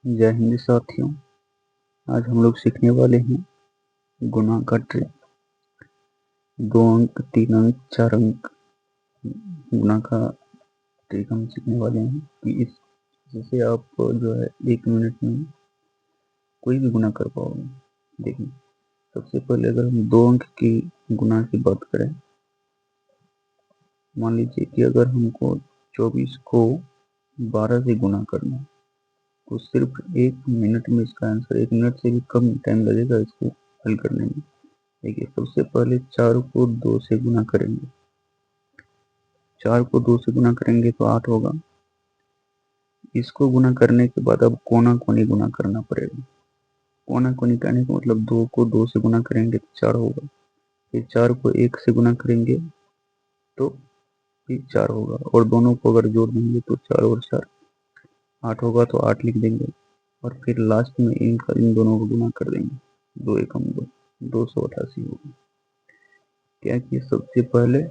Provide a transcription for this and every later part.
जय हिंद साथियों। आज हम लोग सीखने वाले हैं गुणा का ट्रिक। 2 अंक, 3 अंक, 4 अंक गुणा का ट्रिक हम सीखने वाले हैं कि इस जैसे आप जो है 1 मिनट में कोई भी गुणा कर पाओगे। देखिए, सबसे पहले अगर हम 2 अंक की गुणा की बात करें, मान लीजिए कि अगर हमको 24 को 12 से गुणा करना है तो सिर्फ 1 मिनट में इसका आंसर, 1 मिनट से भी कम टाइम लगेगा इसको हल करने में। देखिए, सबसे पहले 4 को 2 से गुणा करेंगे। 4 को 2 से गुणा करेंगे तो 8 होगा। इसको गुणा करने के बाद अब कोना कोनी गुणा करना पड़ेगा। कोना कोनी करने का मतलब 2 को 2 से गुणा करेंगे तो 4 होगा। फिर 4 को 1 से गुणा करेंगे तो फिर 4 होगा, और दोनों को अगर जोड़ देंगे तो 4 और 4 8 होगा, तो 8 लिख देंगे। और फिर लास्ट में इन दोनों को गुणा कर देंगे। 2 एकम 2, 288 होगा। क्या किए, सबसे पहले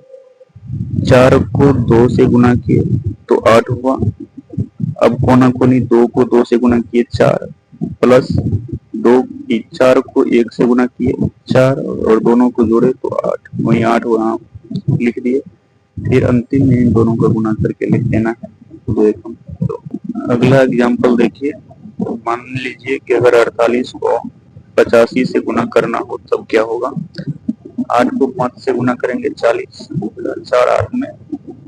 4 को 2 से गुणा किए तो 8 हुआ। अब कोना कोनी 2 को 2 से गुणा किए 4, प्लस 2 4 को 1 से गुणा किए 4, और दोनों को जोड़े तो 8, वही 8 वहां लिख दिए। फिर अंतिम में इन दोनों का गुणा करके लिख देना है 2 एकम 2। अगला एग्जाम्पल देखिए। मान लीजिए कि अगर 48 को 85 से गुणा करना हो तब क्या होगा। 8 को 5 से गुणा करेंगे 40, 4 8 में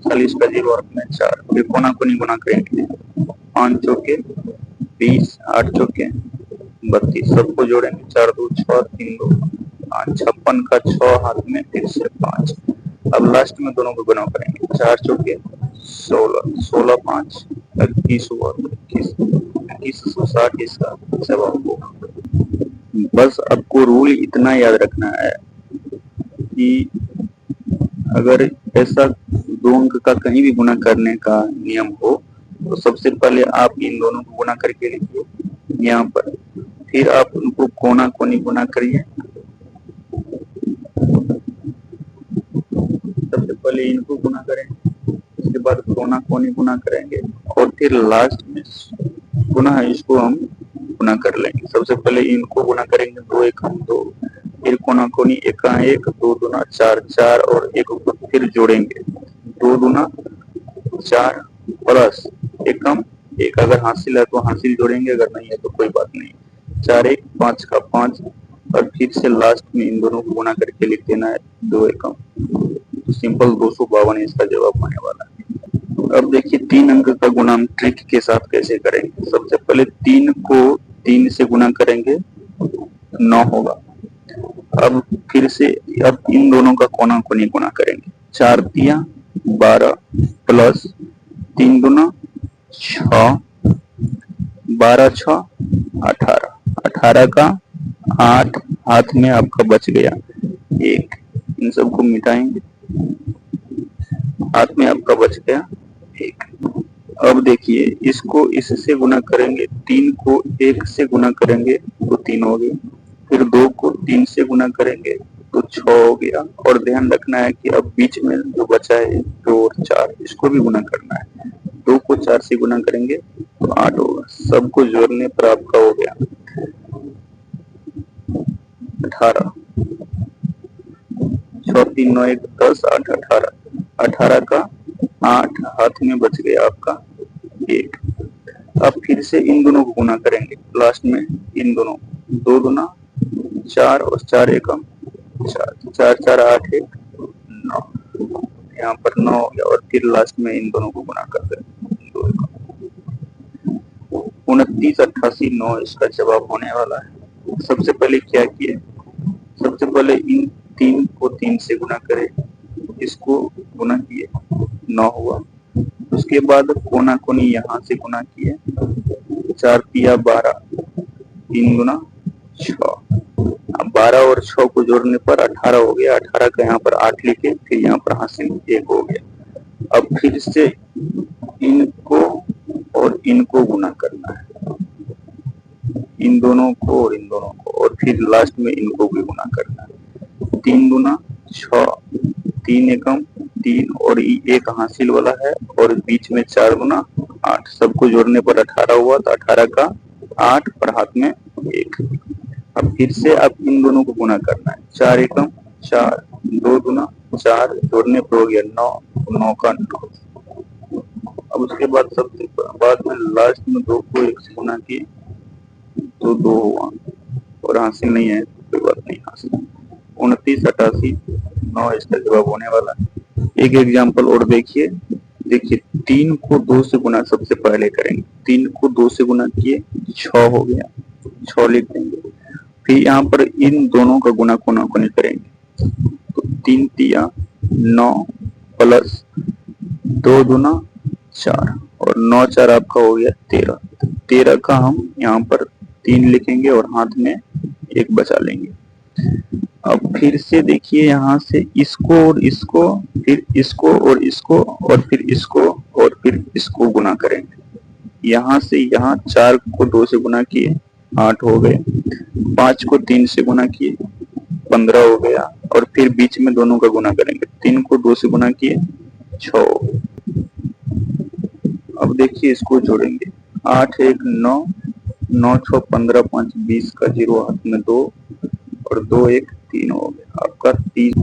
40 का 0 8 में 4। फिर कोना कोनी गुणा करेंगे 5 चौके 20, 8 चौके 32, सबको जोड़ेंगे 4 2 6 3 2 5, 56 का 6 हाथ में फिर से 5। अब लास्ट में दोनों को गुणा करेंगे 4 चौके 16, 16 5 21 हुआ, 2160 इसका जवाब होगा। बस आपको रूल इतना याद रखना है कि अगर ऐसा 2 अंक का कहीं भी गुणा करने का नियम हो तो सबसे पहले आप इन दोनों को गुणा करके लिखिए यहाँ पर, फिर आप उनको कोना कोनी गुणा करिए। सबसे पहले इनको गुणा करें, उसके बाद कोना कोनी गुणा करेंगे, और फिर लास्ट में पुनः इसको हम गुणा कर लेंगे। सबसे पहले इनको गुणा करेंगे 2 एकम 2, फिर कोना कोनी 1 1 2 दूना 4 4 और 1 को फिर जोड़ेंगे 2 दूना 4 प्लस एकम 1, अगर हासिल है तो हासिल जोड़ेंगे, अगर नहीं है तो कोई बात नहीं। 4 1 5 का 5, और फिर से लास्ट में इन दोनों को गुणा करके लिख देना है 2 एकम। तो सिंपल 252 इसका जवाब होने वाला है। अब देखिए 3 अंक का गुणा हम ट्रिक के साथ कैसे करेंगे। सबसे पहले 3 को 3 से गुणा करेंगे 9 होगा। अब फिर से अब इन दोनों का कोना कोनी गुणा करेंगे, 4 तिया 12 प्लस 3 दूना 6, 12 6 18, 18 का 8 हाथ में आपका बच गया 1, इन सबको मिटाएंगे, हाथ में आपका बच गया 1। अब देखिए इसको इससे गुणा करेंगे, 3 को 1 से गुणा करेंगे तो 3 हो गया, फिर 2 को 3 से गुणा करेंगे तो 6 हो गया, और ध्यान रखना है कि अब बीच में जो बचा है 2 और 4, इसको भी गुणा करना है। 2 को 4 से गुणा करेंगे तो 8 होगा, सबको जोड़ने पर आपका हो गया 18, 6 3 9 1 10 8 18, 18 का 8 हाथ में बच गया आपका 1। अब फिर से इन दोनों को गुणा करेंगे, लास्ट में इन दोनों 2 दूना 4 और 4 एकम 4, 4 4 8 1 9, यहाँ पर 9 हो गया, और फिर लास्ट में इन दोनों को गुणा कर देंगे 2 एकम 29 88 9 इसका जवाब होने वाला है। सबसे पहले क्या किए, सबसे पहले इन 3 को 3 से गुणा करें, इसको गुणा किए 9 हुआ। उसके बाद कोना कोनी यहाँ से गुणा किए, 4 तिया 12 3 गुना 6, अब 12 और 6 को जोड़ने पर 18 हो गया, 18 का यहाँ पर 8 लिखे, फिर यहाँ पर हासिल 1 हो गया। अब फिर से इनको और इनको गुणा करना है, इन दोनों को और इन दोनों को, और फिर लास्ट में इनको भी गुणा करना है। 3 दूना 6, 3 एकम 3 और 1 हासिल वाला है, और बीच में 4 गुना 8, सबको जोड़ने पर 18 हुआ, तो 18 का 8 और हाथ में 1। अब फिर से आप इन दोनों को गुना करना है। 4 एकम 4, 2 दूना 4, जोड़ने पर हो गया 9, 9 का 9। अब उसके बाद सबसे बाद में लास्ट में 2 को 1 से गुना किए तो 2 हुआ, और हासिल नहीं है कोई बात नहीं, हासिल 29, 88, 9 इसका जवाब होने वाला है। एक एग्जाम्पल और देखिए, देखिए 3 को 2 से गुना सबसे पहले करेंगे। 3 को 2 से गुना किए 6 हो गया, 6 लिख देंगे। फिर यहाँ पर इन दोनों का गुना कोना कोनी करेंगे तो 3 तिया 9 प्लस 2 दूना 4 और 9 4 आपका हो गया 13। 13 का हम यहाँ पर 3 लिखेंगे और हाथ में 1 बचा लेंगे। अब फिर से देखिए यहाँ से इसको और इसको, फिर इसको और इसको, और फिर इसको और फिर इसको गुना करेंगे। यहाँ से यहाँ 4 को 2 से गुना किए 8 हो गए, 5 को 3 से गुना किए 15 हो गया, और फिर बीच में दोनों का गुना करेंगे। 3 को 2 से गुना किए 6 हो गए। अब देखिए इसको जोड़ेंगे, 8 1 9, 9 6 15, 5 20 का 0 हाथ में 2 और 2 1 3 हो गया आपका 30।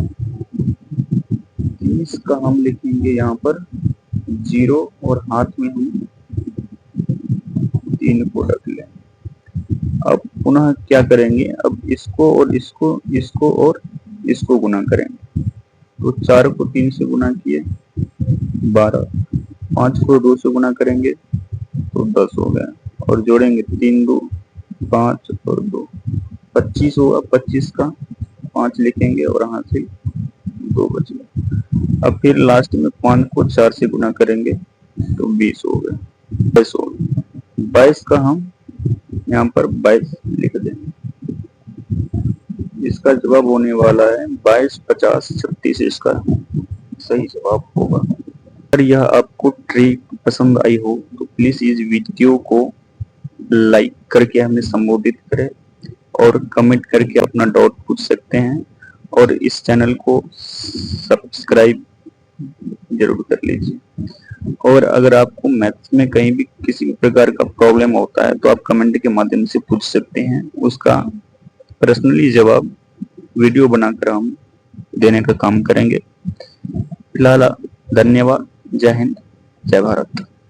30 का हम लिखेंगे यहाँ पर 0 और हाथ में हम 3 को रख लें। अब पुनः क्या करेंगे, अब इसको और इसको, इसको और इसको गुना करेंगे तो 4 को 3 से गुना किए 12, 5 को 2 से गुना करेंगे तो 10 हो गया, और जोड़ेंगे 3 2 5 और 2 25 होगा। 25 का 5 लिखेंगे और यहाँ से 2 बच गया। अब फिर लास्ट में 5 को 4 से गुना करेंगे तो 20 हो गया, 22 हो गया। 22 का हम यहाँ पर 22 लिख देंगे। इसका जवाब होने वाला है 22 50 36, इसका सही जवाब होगा। अगर यह आपको ट्रिक पसंद आई हो तो प्लीज इस वीडियो को लाइक करके हमें संबोधित करें और कमेंट करके अपना डाउट पूछ सकते हैं, और इस चैनल को सब्सक्राइब जरूर कर लीजिए। और अगर आपको मैथ्स में कहीं भी किसी भी प्रकार का प्रॉब्लम होता है तो आप कमेंट के माध्यम से पूछ सकते हैं, उसका पर्सनली जवाब वीडियो बनाकर हम देने का काम करेंगे। फिलहाल धन्यवाद, जय हिंद, जय भारत।